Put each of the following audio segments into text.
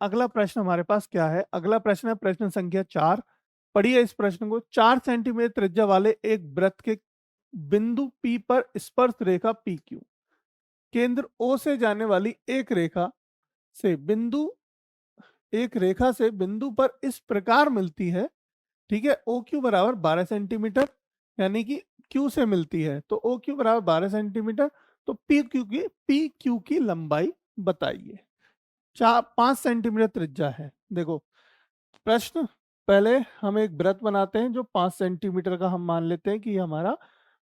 अगला प्रश्न हमारे पास क्या है? अगला प्रश्न है प्रश्न संख्या 4। पढ़िए इस प्रश्न को। 4 सेंटीमीटर त्रिज्या वाले एक वृत्त के बिंदु P पर स्पर्श रेखा PQ केंद्र O से जाने वाली एक रेखा से बिंदु पर इस प्रकार मिलती है। ठीक है, ओ क्यू बराबर 12 सेंटीमीटर, यानी कि क्यू से मिलती है तो ओ क्यू बराबर 12 सेंटीमीटर। तो पी क्यू की लंबाई बताइए। 5 सेंटीमीटर त्रिज्या है। देखो प्रश्न, पहले हम एक वृत्त बनाते हैं जो 5 सेंटीमीटर का, हम मान लेते हैं कि ये हमारा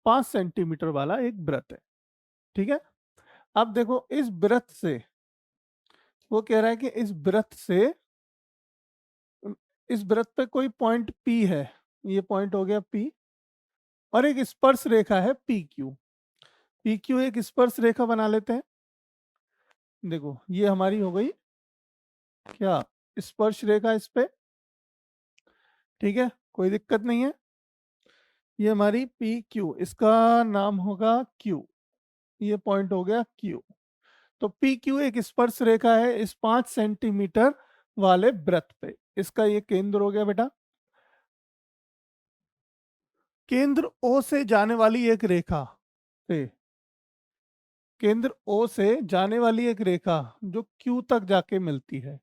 5 सेंटीमीटर वाला एक वृत्त है। ठीक है, अब देखो इस वृत्त से, वो कह रहा है कि इस वृत्त पे कोई पॉइंट P है, ये पॉइंट हो गया P, और एक स्पर्श रेखा है पी क्यू एक स्पर्श रेखा बना लेते हैं। देखो ये हमारी हो गई क्या, स्पर्श रेखा इस पे। ठीक है, कोई दिक्कत नहीं है। ये हमारी पी क्यू, इसका नाम होगा क्यू, ये पॉइंट हो गया क्यू। तो पी क्यू एक स्पर्श रेखा है इस 5 सेंटीमीटर वाले वृत्त पे। इसका ये केंद्र हो गया बेटा। केंद्र ओ से जाने वाली एक रेखा से, केंद्र ओ से जाने वाली एक रेखा जो क्यू तक जाके मिलती है,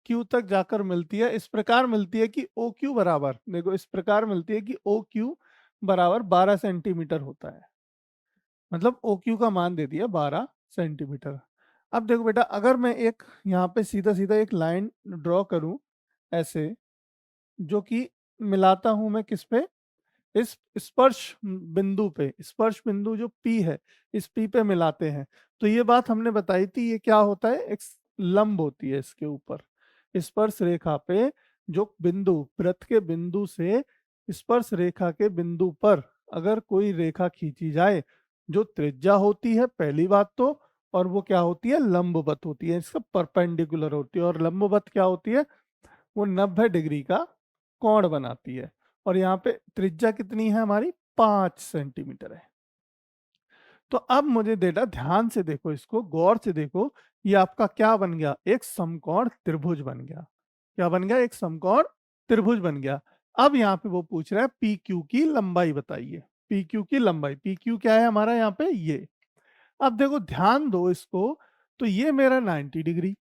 क्यू तक जाकर मिलती है, इस प्रकार मिलती है कि ओ क्यू बराबर, देखो इस प्रकार मिलती है कि ओ क्यू बराबर 12 सेंटीमीटर होता है। मतलब ओ क्यू का मान दे दिया 12 सेंटीमीटर। अब देखो बेटा, अगर मैं एक यहाँ पे सीधा सीधा एक लाइन ड्रॉ करूं ऐसे, जो कि मिलाता हूं मैं किस पे, इस स्पर्श बिंदु पे, स्पर्श बिंदु जो P है इस P पे मिलाते हैं, तो ये बात हमने बताई थी, ये क्या होता है, एक लंब होती है इसके ऊपर। स्पर्श रेखा पे जो बिंदु, वृत्त के बिंदु से स्पर्श रेखा के बिंदु पर अगर कोई रेखा खींची जाए जो त्रिज्या होती है पहली बात तो, और वो क्या होती है, लंबवत होती है, इसका परपेंडिकुलर होती है। और लंबवत क्या होती है, वो 90 डिग्री का कोण बनाती है। और यहाँ पे त्रिज्या कितनी है हमारी, 5 सेंटीमीटर है। तो अब मुझे बेटा ध्यान से देखो, इसको गौर से देखो, ये आपका क्या बन गया, एक समकोण त्रिभुज बन गया। क्या बन गया, एक समकोण त्रिभुज बन गया। अब यहाँ पे वो पूछ रहा है पी क्यू की लंबाई बताइए। पी क्यू की लंबाई, पी क्यू क्या है हमारा यहाँ पे, ये। अब देखो ध्यान दो इसको, तो ये मेरा 90 डिग्री,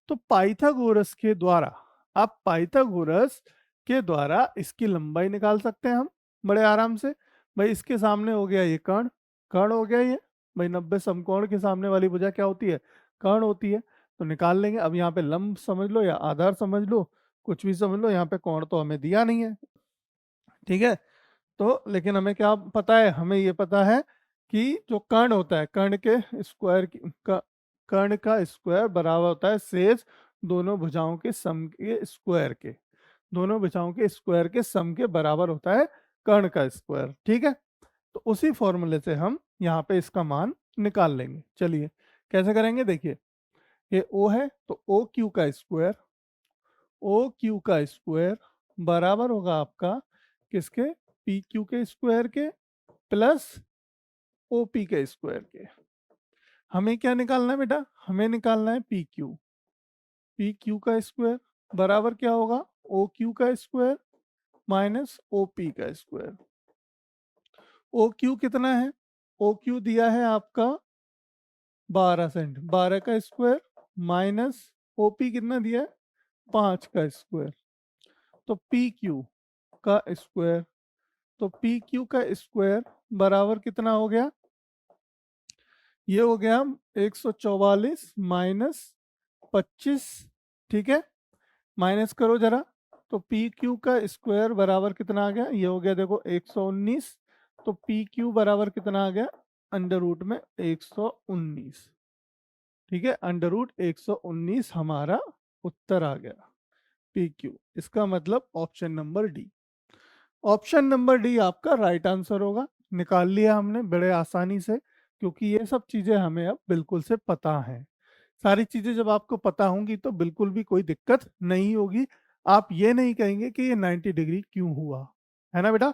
तो पाइथागोरस के द्वारा, आप पाइथागोरस के द्वारा इसकी लंबाई निकाल सकते हैं हम बड़े आराम से। भाई इसके सामने हो गया ये कर्ण, कर्ण हो गया ये। भाई 90 समकोण के सामने वाली भुजा क्या होती है, कर्ण होती है, तो निकाल लेंगे। अब यहाँ पे लंब समझ लो या आधार समझ लो, कुछ भी समझ लो, यहाँ पे कोण तो हमें दिया नहीं है। ठीक है, तो लेकिन हमें क्या पता है, हमें ये पता है कि जो कर्ण होता है, कर्ण के स्क्वायर की कर्ण का स्क्वायर बराबर होता है शेष दोनों भुजाओं के सम के स्क्वायर के, दोनों भुजाओं के स्क्वायर के सम के बराबर होता है कर्ण का स्क्वायर। ठीक है, तो उसी फॉर्मूले से हम यहाँ पे इसका मान निकाल लेंगे। चलिए कैसे करेंगे, देखिए ये O है तो ओ क्यू का स्क्वायर, ओ क्यू का स्क्वायर बराबर होगा आपका किसके, पी क्यू के स्क्वायर के प्लस ओ पी के स्क्वायर के। हमें क्या निकालना है बेटा, हमें निकालना है पी क्यू। पी क्यू का स्क्वायर बराबर क्या होगा, ओ क्यू का स्क्वायर माइनस ओ पी का स्क्वायर। ओ क्यू कितना है, ओ क्यू दिया है आपका 12 12 का स्क्वायर माइनस ओ पी कितना दिया है, 5 का स्क्वायर। तो पी क्यू का स्क्वायर, तो पी क्यू का स्क्वायर बराबर कितना हो गया, ये हो गया 144 माइनस 25। ठीक है, माइनस करो जरा, तो पी क्यू का स्क्वायर बराबर कितना आ गया, ये हो गया देखो 119। तो पी क्यू बराबर कितना आ गया, अंडर रूट में 119। ठीक है, अंडर रूट 119 हमारा उत्तर आ गया पी क्यू। इसका मतलब option number D, option number D आपका राइट आंसर होगा। निकाल लिया हमने बड़े आसानी से, क्योंकि ये सब चीज़ें हमें अब बिल्कुल से पता हैं। सारी चीज़ें जब आपको पता होंगी तो बिल्कुल भी कोई दिक्कत नहीं होगी। आप ये नहीं कहेंगे कि ये 90 डिग्री क्यों हुआ, है ना बेटा।